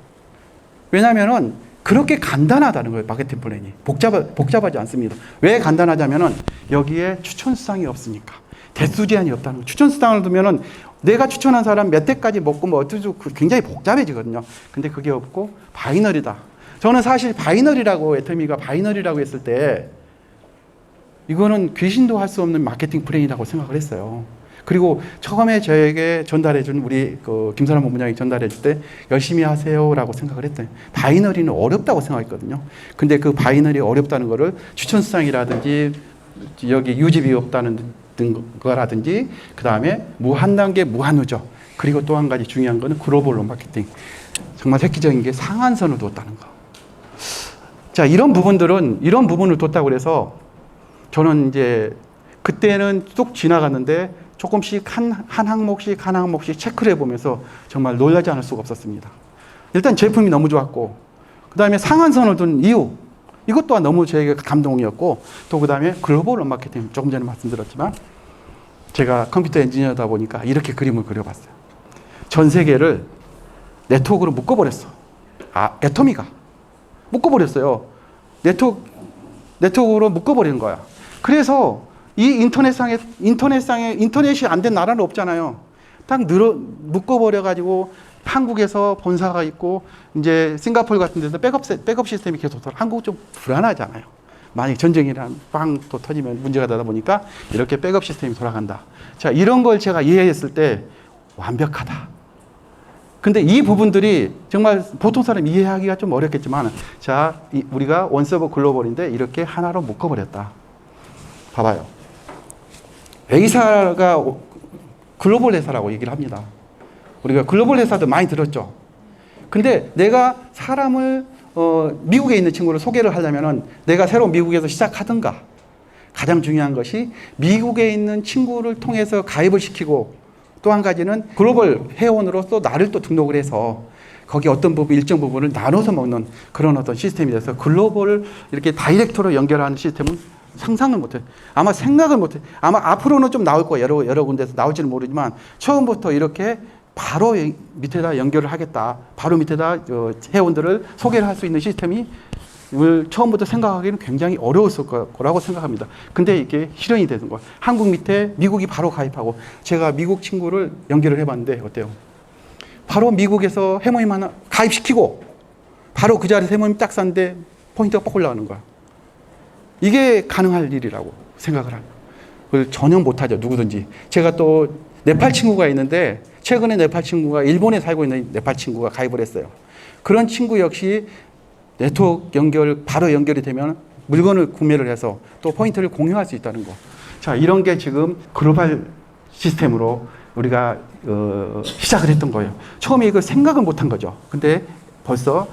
왜냐하면 그렇게 간단하다는 거예요. 마케팅 플랜이. 복잡하지 않습니다. 왜 간단하냐면은 여기에 추천수당이 없으니까. 대수 제한이 없다는 거예요. 추천수당을 두면은 내가 추천한 사람 몇 대까지 먹고 뭐 어쩌고 굉장히 복잡해지거든요. 근데 그게 없고 바이너리다. 저는 사실 애터미가 바이너리라고 했을 때 이거는 귀신도 할 수 없는 마케팅 플랜이라고 생각을 했어요. 그리고 처음에 저에게 전달해준 우리 김선환 본부장이 전달해줄 때 열심히 하세요라고 생각을 했더니 바이너리는 어렵다고 생각했거든요. 근데 그 바이너리 어렵다는 거를 추천수당이라든지 여기 유지비 없다는 거라든지 그 다음에 무한 단계 무한 누적, 그리고 또 한 가지 중요한 거는 글로벌 마케팅. 정말 획기적인 게 상한선을 뒀다는 거. 이런 부분을 뒀다고 그래서 저는 이제 그때는 뚝 지나갔는데 조금씩 한 항목씩 체크를 해보면서 정말 놀라지 않을 수가 없었습니다. 일단 제품이 너무 좋았고, 그 다음에 상한선을 둔 이유, 이것 또한 너무 저에게 감동이었고, 또 그 다음에 글로벌 마케팅, 조금 전에 말씀드렸지만 제가 컴퓨터 엔지니어다 보니까 이렇게 그림을 그려봤어요. 전 세계를 네트워크로 묶어버렸어. 애터미가 묶어버렸어요. 네트워크로 묶어버리는 거야. 그래서 이 인터넷이 안 된 나라는 없잖아요. 딱 묶어버려가지고 한국에서 본사가 있고, 이제 싱가포르 같은 데서 백업 시스템이 계속 돌아. 한국 좀 불안하잖아요. 만약 전쟁이란 빵 또 터지면 문제가 되다 보니까 이렇게 백업 시스템이 돌아간다. 이런 걸 제가 이해했을 때 완벽하다. 근데 이 부분들이 정말 보통 사람 이해하기가 좀 어렵겠지만, 우리가 원서버 글로벌인데 이렇게 하나로 묶어버렸다. 봐봐요. A사가 글로벌 회사라고 얘기를 합니다. 우리가 글로벌 회사도 많이 들었죠. 근데 내가 사람을 미국에 있는 친구를 소개를 하려면은 내가 새로 미국에서 시작하든가, 가장 중요한 것이 미국에 있는 친구를 통해서 가입을 시키고, 또 한 가지는 글로벌 회원으로서 나를 또 등록을 해서 거기 일정 부분을 나눠서 먹는 그런 어떤 시스템이 돼서 글로벌을 이렇게 다이렉트로 연결하는 시스템은 상상을 못해. 아마 생각을 못해. 아마 앞으로는 좀 나올 거예요. 여러 군데서 나올지는 모르지만 처음부터 이렇게 바로 밑에다 연결을 하겠다. 바로 밑에다 회원들을 소개를 할 수 있는 시스템이 처음부터 생각하기는 굉장히 어려웠을 거라고 생각합니다. 근데 이게 실현이 되는 거예요. 한국 밑에 미국이 바로 가입하고, 제가 미국 친구를 연결을 해봤는데 어때요? 바로 미국에서 회모임 하나 가입시키고 바로 그 자리에서 회모임 딱 샀는데 포인트가 빡 올라가는 거야. 이게 가능할 일이라고 생각을 하는 거예요. 그걸 전혀 못하죠, 누구든지. 제가 또 네팔 친구가 있는데 최근에 네팔 친구가, 일본에 살고 있는 네팔 친구가 가입을 했어요. 그런 친구 역시 네트워크 바로 연결이 되면 물건을 구매를 해서 또 포인트를 공유할 수 있다는 거. 자, 이런 게 지금 글로벌 시스템으로 우리가 시작을 했던 거예요. 처음에 이걸 생각을 못한 거죠. 근데 벌써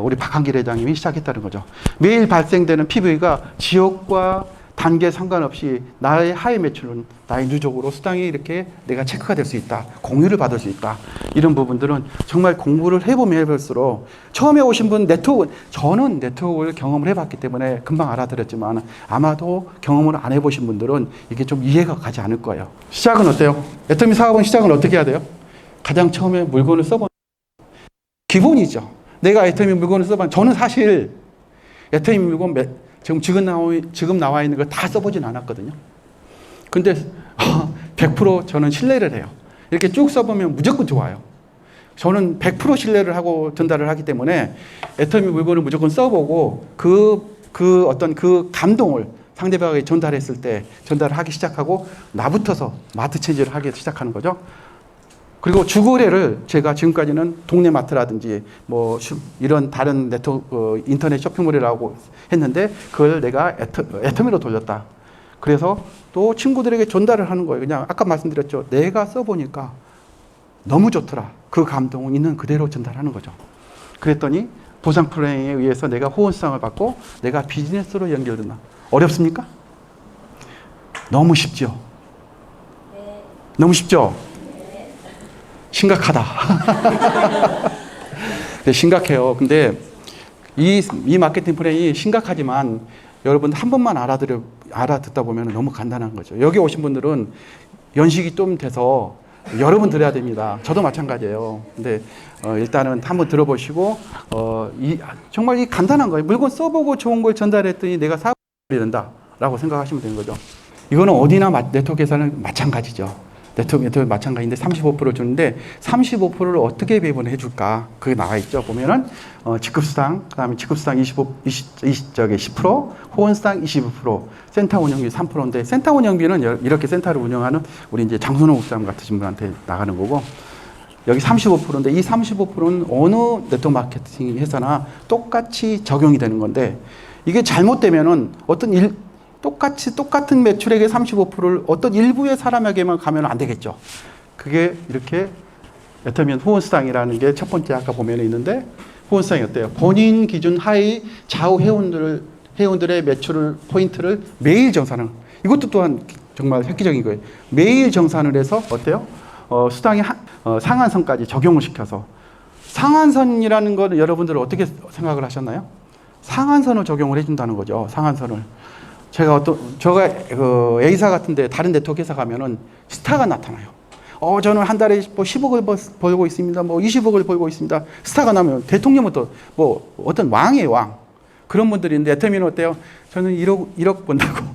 우리 박한길 회장님이 시작했다는 거죠. 매일 발생되는 PV가 지역과 단계 상관없이 나의 하위 매출은 나의 누적으로 수당이 이렇게 내가 체크가 될 수 있다. 공유를 받을 수 있다. 이런 부분들은 정말 공부를 해보면 해볼수록, 처음에 오신 분 저는 네트워크를 경험을 해봤기 때문에 금방 알아들었지만 아마도 경험을 안 해보신 분들은 이게 좀 이해가 가지 않을 거예요. 시작은 어때요? 애터미 사업은 시작은 어떻게 해야 돼요? 가장 처음에 물건을 써보는 기본이죠. 내가 애터미 물건을 써봐. 저는 사실 애터미 물건 지금 나와 있는 걸 다 써보진 않았거든요. 근데 100% 저는 신뢰를 해요. 이렇게 쭉 써보면 무조건 좋아요. 저는 100% 신뢰를 하고 전달을 하기 때문에 애터미 물건을 무조건 써보고 그 어떤 그 감동을 상대방에게 전달했을 때 전달을 하기 시작하고 나부터서 마트 체인지를 하기 시작하는 거죠. 그리고 주거래를 제가 지금까지는 동네 마트라든지 뭐 이런 다른 네트워크 인터넷 쇼핑몰이라고 했는데 그걸 내가 애터미로 돌렸다. 그래서 또 친구들에게 전달을 하는 거예요. 그냥 아까 말씀드렸죠. 내가 써보니까 너무 좋더라. 그 감동은 있는 그대로 전달하는 거죠. 그랬더니 보상 프로그램에 의해서 내가 후원수당을 받고 내가 비즈니스로 연결된다. 어렵습니까? 너무 쉽죠? 너무 쉽죠? 심각하다. 네, 심각해요. 근데 이 마케팅 플랜이 심각하지만 여러분 한 번만 알아듣다 보면 너무 간단한 거죠. 여기 오신 분들은 연식이 좀 돼서 여러 번 들어야 됩니다. 저도 마찬가지예요. 근데 일단은 한번 들어보시고 정말 이 간단한 거예요. 물건 써보고 좋은 걸 전달했더니 내가 사업이 된다라고 생각하시면 되는 거죠. 이거는 어디나 네트워크에서는 마찬가지죠. 네트워크 마찬가지인데 35% 주는데 35%를 어떻게 배분해 줄까? 그게 나와 있죠. 보면은 직급수당, 그다음에 직급수당 10%, 후원수당 25%, 센터 운영비 3%인데 센터 운영비는 이렇게 센터를 운영하는 우리 이제 장순호 국장 같으신 분한테 나가는 거고, 여기 35%인데 이 35%는 어느 네트워크 마케팅 회사나 똑같이 적용이 되는 건데, 이게 잘못되면은 똑같은 매출액의 35%를 어떤 일부의 사람에게만 가면 안 되겠죠. 그게 이렇게 애터미 후원수당이라는 게 첫 번째 아까 보면 있는데, 후원수당이 어때요? 본인 기준 하위 좌우 회원들의 매출 포인트를 매일 정산을, 이것도 또한 정말 획기적인 거예요. 매일 정산을 해서 어때요? 수당이 상한선까지 적용을 시켜서, 상한선이라는 거는 여러분들 어떻게 생각을 하셨나요? 상한선을 적용을 해준다는 거죠. 상한선을. 제가 A사 같은데 다른 네트워크 회사 가면은 스타가 나타나요. 저는 한 달에 뭐 10억을 벌고 있습니다. 뭐 20억을 벌고 있습니다. 스타가 나면 대통령부터 뭐 어떤 왕이에요, 왕. 그런 분들이 있는데 애터미는 어때요? 저는 1억 번다고,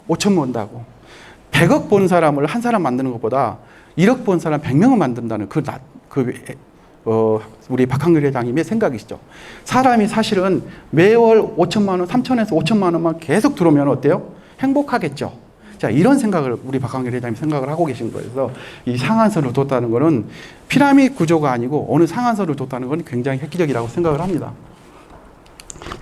5천만 번다고. 100억 번 사람을 한 사람 만드는 것보다 1억 번 사람 100명을 만든다는 우리 박한길 회장님의 생각이시죠. 사람이 사실은 매월 5천만 원, 3천에서 5천만 원만 계속 들어오면 어때요? 행복하겠죠. 자, 이런 생각을 우리 박한길 회장님이 생각을 하고 계신 거예요. 그래서 이 상한선을 뒀다는 거는 피라미드 구조가 아니고 어느 상한선을 뒀다는 건 굉장히 획기적이라고 생각을 합니다.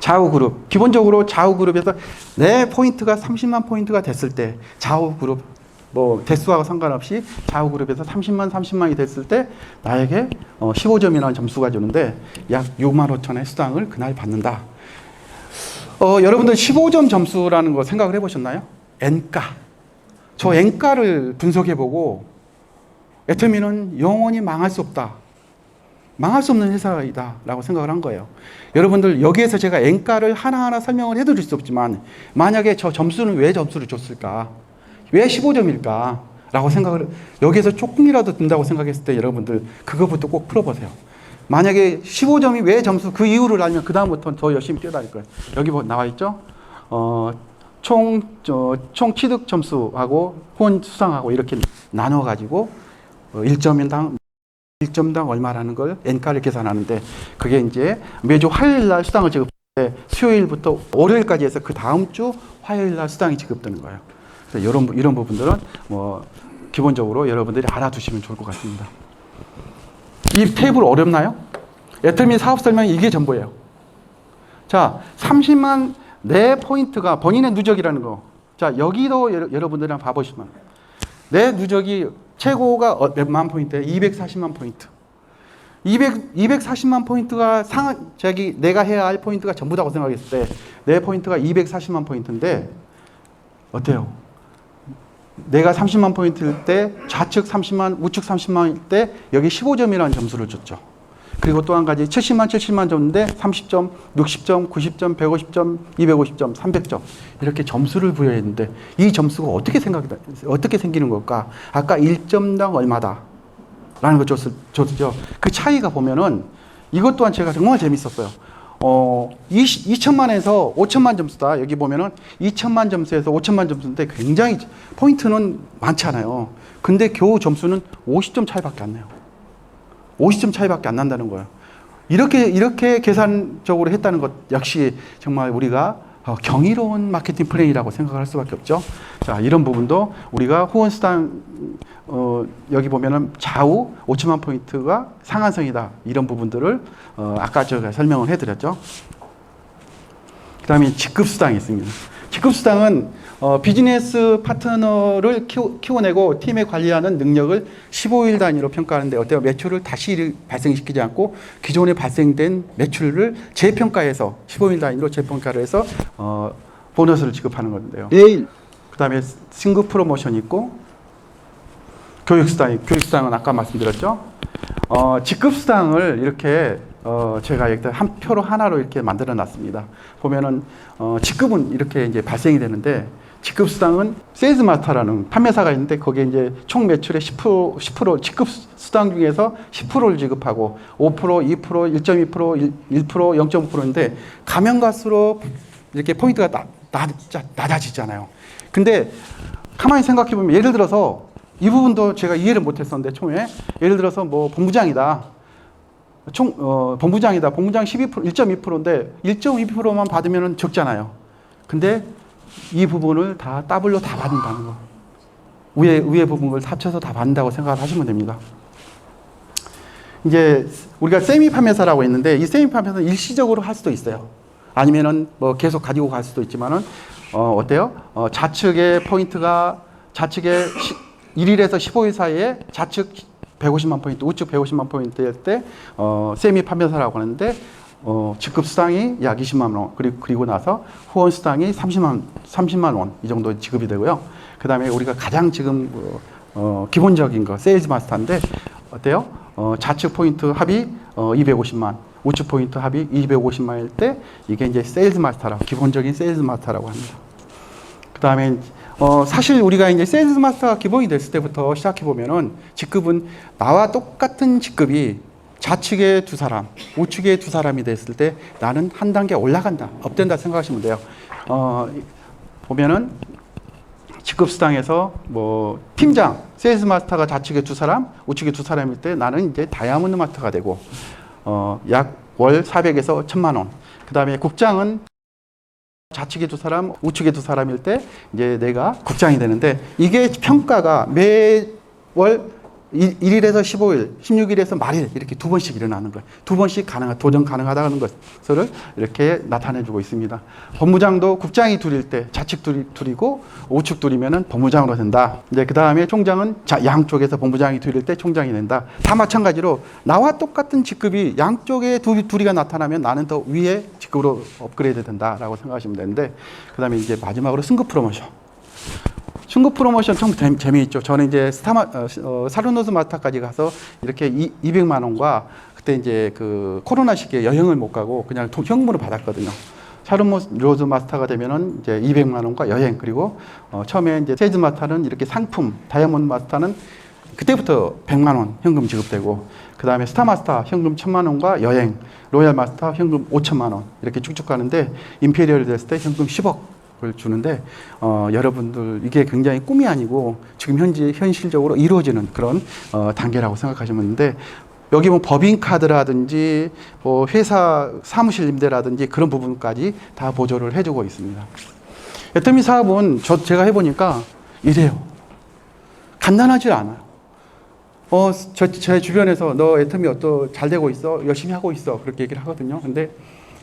좌우 그룹. 기본적으로 좌우 그룹에서 내 포인트가 30만 포인트가 됐을 때 좌우 그룹 뭐 대수하고 상관없이 좌우 그룹에서 30만이 됐을 때 나에게 15점이라는 점수가 주는데 약 6만 5천의 수당을 그날 받는다. 여러분들 15점 점수라는 거 생각을 해보셨나요? N가. 저 N가를 분석해보고 애터미는 영원히 망할 수 없다. 망할 수 없는 회사이다 라고 생각을 한 거예요. 여러분들 여기에서 제가 N가를 하나하나 설명을 해드릴 수 없지만 만약에 저 점수는 왜 점수를 줬을까? 왜 15점일까? 라고 생각을, 여기에서 조금이라도 든다고 생각했을 때 여러분들 그거부터 꼭 풀어보세요. 만약에 15점이 왜 점수, 그 이유를 알면 그다음부터는 더 열심히 뛰어다닐 거예요. 여기 나와 있죠? 총 취득 점수하고 후원 수상하고 이렇게 나눠가지고 1점당 얼마라는 걸 N가를 계산하는데, 그게 이제 매주 화요일 날 수당을 지급해 수요일부터 월요일까지 해서 그 다음 주 화요일 날 수당이 지급되는 거예요. 그래서 이런 부분들은 뭐 기본적으로 여러분들이 알아두시면 좋을 것 같습니다. 이 테이블 어렵나요? 애터미 사업 설명이 이게 전부예요. 자, 30만 내 포인트가 본인의 누적이라는 거. 자, 여기도 여러분들이랑 봐보시면 내 누적이 최고가 몇만 포인트예요? 240만 포인트. 240만 포인트가 내가 해야 할 포인트가 전부다고 생각했을 때 내 포인트가 240만 포인트인데 어때요? 내가 30만 포인트일 때 좌측 30만, 우측 30만일 때 여기 15점이라는 점수를 줬죠. 그리고 또 한 가지 70만 점인데 30점, 60점, 90점, 150점, 250점, 300점 이렇게 점수를 부여했는데 이 점수가 어떻게 생기는 걸까? 아까 1점당 얼마다 라는 거 줬죠. 그 차이가 보면은 이것 또한 제가 정말 재밌었어요. 2천만에서 5천만 점수다. 여기 보면은 2천만 점수에서 5천만 점수인데 굉장히 포인트는 많잖아요. 근데 겨우 점수는 50점 차이밖에 안 나요. 50점 차이밖에 안 난다는 거예요. 이렇게 계산적으로 했다는 것 역시 정말 우리가 경이로운 마케팅 플랜이라고 생각할 수밖에 없죠. 자, 이런 부분도 우리가 후원수당 여기 보면은 좌우 5천만 포인트가 상한선이다. 이런 부분들을 아까 제가 설명을 해드렸죠. 그 다음에 직급수당이 있습니다. 직급수당은 비즈니스 파트너를 키워내고 팀에 관리하는 능력을 15일 단위로 평가하는데 어때요? 매출을 다시 발생시키지 않고 기존에 발생된 매출을 재평가해서 15일 단위로 재평가를 해서 보너스를 지급하는 건데요. 그 다음에 승급 프로모션이 있고 교육수당은 아까 말씀드렸죠. 직급수당을 이렇게 제가 일단 한 표로 하나로 이렇게 만들어 놨습니다. 보면은 직급은 이렇게 이제 발생이 되는데 직급 수당은 세일즈 마스터라는 판매사가 있는데 거기에 이제 총 매출의 10% 직급 수당 중에서 10%를 지급하고 5%, 2%, 1.2%, 1%, 0.5%인데 가면 갈수록 이렇게 포인트가 낮아지잖아요. 근데 가만히 생각해 보면 예를 들어서 이 부분도 제가 이해를 못 했었는데 처음에 예를 들어서 뭐 본부장이다. 본부장 1.2%인데 1.2%만 받으면 적잖아요. 근데 이 부분을 다 더블로 다 받는다는 거. 위에 부분을 합쳐서 다 받는다고 생각을 하시면 됩니다. 이제 우리가 세미 판매사라고 했는데 이 세미 판매사는 일시적으로 할 수도 있어요. 아니면은 뭐 계속 가지고 갈 수도 있지만은 어때요? 좌측의 포인트가 좌측에 1일에서 15일 사이에 좌측 150만 포인트, 우측 150만 포인트일 때 세미 판매사라고 하는데 직급 수당이 약 20만 원, 그리고 나서 후원 수당이 30만 원 이 정도 지급이 되고요. 그 다음에 우리가 가장 지금 기본적인 거 세일즈 마스터인데 어때요? 좌측 포인트 합이 250만, 우측 포인트 합이 250만일 때 이게 이제 세일즈 마스터라고, 기본적인 세일즈 마스터라고 합니다. 그 다음에 사실 우리가 이제 세일즈 마스터가 기본이 됐을 때부터 시작해 보면은 직급은 나와 똑같은 직급이 좌측에 두 사람, 우측에 두 사람이 됐을 때 나는 한 단계 올라간다, 업된다 생각하시면 돼요. 보면은 직급 수당에서 뭐 팀장, 세일즈 마스터가 좌측에 두 사람, 우측에 두 사람일 때 나는 이제 다이아몬드 마스터가 되고 약 월 400에서 1000만 원. 그 다음에 국장은 좌측에 두 사람, 우측에 두 사람일 때 이제 내가 국장이 되는데 이게 평가가 매월 1일에서 15일, 16일에서 말일 이렇게 두 번씩 일어나는 거예요. 두 번씩 도전 가능하다는 것을 이렇게 나타내주고 있습니다. 본부장도 국장이 둘일 때 좌측 둘이고 우측 둘이면은 본부장으로 된다. 이제 그 다음에 총장은 양쪽에서 본부장이 둘일 때 총장이 된다. 다 마찬가지로 나와 똑같은 직급이 양쪽에 둘이가 나타나면 나는 더 위에 직급으로 업그레이드 된다라고 생각하시면 되는데 그 다음에 이제 마지막으로 승급 프로모션. 승급 프로모션 좀 재미있죠. 저는 이제 사르노스 마스터까지 가서 이렇게 200만 원과 그때 이제 그 코로나 시기에 여행을 못 가고 그냥 현금으로 받았거든요. 샤론 로즈 마스터가 되면은 이제 200만 원과 여행, 그리고 처음에 이제 세즈 마스터는 이렇게 상품, 다이아몬드 마스터는 그때부터 100만 원 현금 지급되고, 그 다음에 스타 마스터 현금 1000만 원과 여행, 로얄 마스터 현금 5천만 원 이렇게 쭉쭉 가는데, 임페리얼이 됐을 때 현금 10억을 주는데, 여러분들 이게 굉장히 꿈이 아니고 지금 현실적으로 이루어지는 그런 단계라고 생각하시면 되는데, 여기 뭐 법인카드라든지 뭐 회사 사무실 임대라든지 그런 부분까지 다 보조를 해주고 있습니다. 애터미 사업은 제가 해보니까 이래요. 간단하지 않아요. 제 주변에서 너 애터미 잘 되고 있어? 열심히 하고 있어? 그렇게 얘기를 하거든요. 근데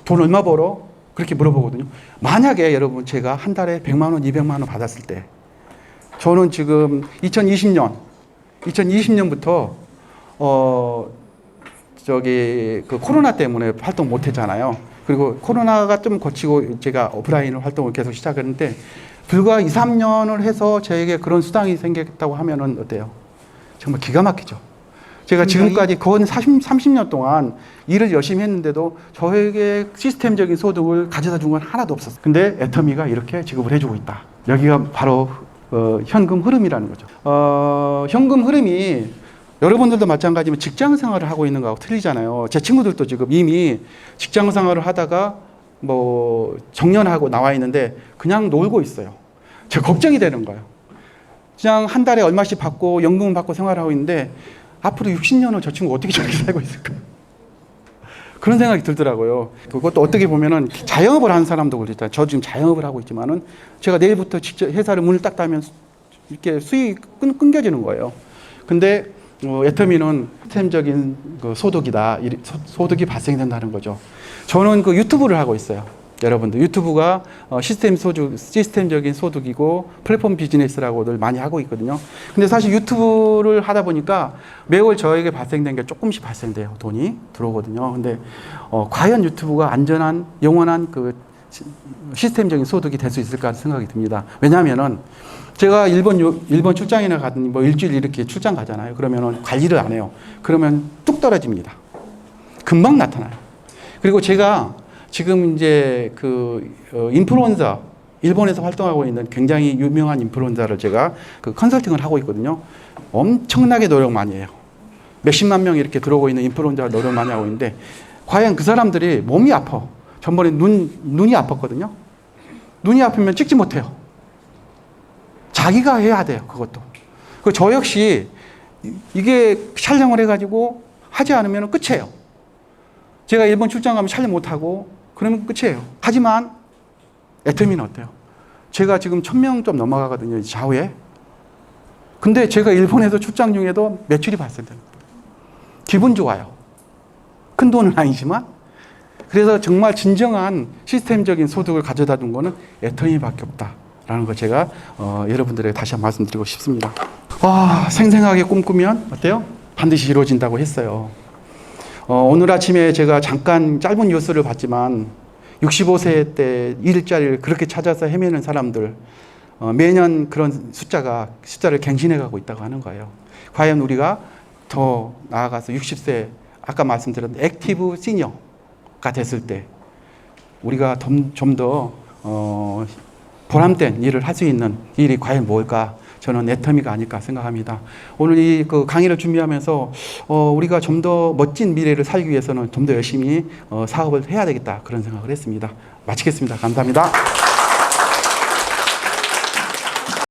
돈 얼마 벌어? 그렇게 물어보거든요. 만약에 여러분 제가 한 달에 100만 원, 200만 원 받았을 때, 저는 지금 2020년부터 그 코로나 때문에 활동 못 했잖아요. 그리고 코로나가 좀 거치고 제가 오프라인으로 활동을 계속 시작했는데, 불과 2, 3년을 해서 저에게 그런 수당이 생겼다고 하면은 어때요? 정말 기가 막히죠. 제가 지금까지 거의 30년 동안 일을 열심히 했는데도 저에게 시스템적인 소득을 가져다 준 건 하나도 없었어요. 근데 애터미가 이렇게 지급을 해주고 있다. 여기가 바로 현금 흐름이라는 거죠. 현금 흐름이 여러분들도 마찬가지지만 직장 생활을 하고 있는 거하고 틀리잖아요. 제 친구들도 지금 이미 직장 생활을 하다가 뭐 정년하고 나와 있는데 그냥 놀고 있어요. 제가 걱정이 되는 거예요. 그냥 한 달에 얼마씩 받고 연금 받고 생활하고 있는데 앞으로 60년을 저 친구 어떻게 저렇게 살고 있을까? 그런 생각이 들더라고요. 그것도 어떻게 보면은 자영업을 하는 사람도 그렇잖아요. 저 지금 자영업을 하고 있지만은 제가 내일부터 직접 회사를 문을 딱 닫으면 이렇게 수익이 끊겨지는 거예요. 근데 애터미는 시스템적인 그 소득이다. 소득이 발생된다는 거죠. 저는 그 유튜브를 하고 있어요. 여러분들 유튜브가 시스템적인 소득이고 플랫폼 비즈니스라고들 많이 하고 있거든요. 근데 사실 유튜브를 하다 보니까 매월 저에게 발생된 게 조금씩 발생돼요. 돈이 들어오거든요. 근데 과연 유튜브가 안전한 영원한 그 시스템적인 소득이 될 수 있을까 생각이 듭니다. 왜냐하면은 제가 일본 출장이나 가더니 뭐 일주일 이렇게 출장 가잖아요. 그러면은 관리를 안 해요. 그러면 뚝 떨어집니다. 금방 나타나요. 그리고 제가 지금 이제 인플루언서, 일본에서 활동하고 있는 굉장히 유명한 인플루언서를 제가 컨설팅을 하고 있거든요. 엄청나게 노력 많이 해요. 몇십만 명 이렇게 들어오고 있는 인플루언서가 노력 많이 하고 있는데, 과연 그 사람들이 몸이 아파. 전번에 눈이 아팠거든요. 눈이 아프면 찍지 못해요. 자기가 해야 돼요, 그것도. 저 역시 이게 촬영을 해가지고 하지 않으면 끝이에요. 제가 일본 출장 가면 촬영 못하고 그러면 끝이에요. 하지만 애터미는 어때요? 제가 지금 1000명 좀 넘어가거든요, 좌우에. 근데 제가 일본에서 출장 중에도 매출이 발생돼요. 기분 좋아요. 큰 돈은 아니지만. 그래서 정말 진정한 시스템적인 소득을 가져다 준 거는 애터미밖에 없다라는 거 제가 여러분들에게 다시 한번 말씀드리고 싶습니다. 와, 생생하게 꿈꾸면 어때요? 반드시 이루어진다고 했어요. 오늘 아침에 제가 잠깐 짧은 뉴스를 봤지만 65세 때 일자리를 그렇게 찾아서 헤매는 사람들, 매년 그런 숫자를 갱신해 가고 있다고 하는 거예요. 과연 우리가 더 나아가서 60세, 아까 말씀드렸던 액티브 시니어가 됐을 때 우리가 좀 더 보람된 일을 할 수 있는 일이 과연 뭘까? 저는 애터미가 아닐까 생각합니다. 오늘 이 강의를 준비하면서 우리가 좀 더 멋진 미래를 살기 위해서는 좀 더 열심히 사업을 해야 되겠다, 그런 생각을 했습니다. 마치겠습니다. 감사합니다.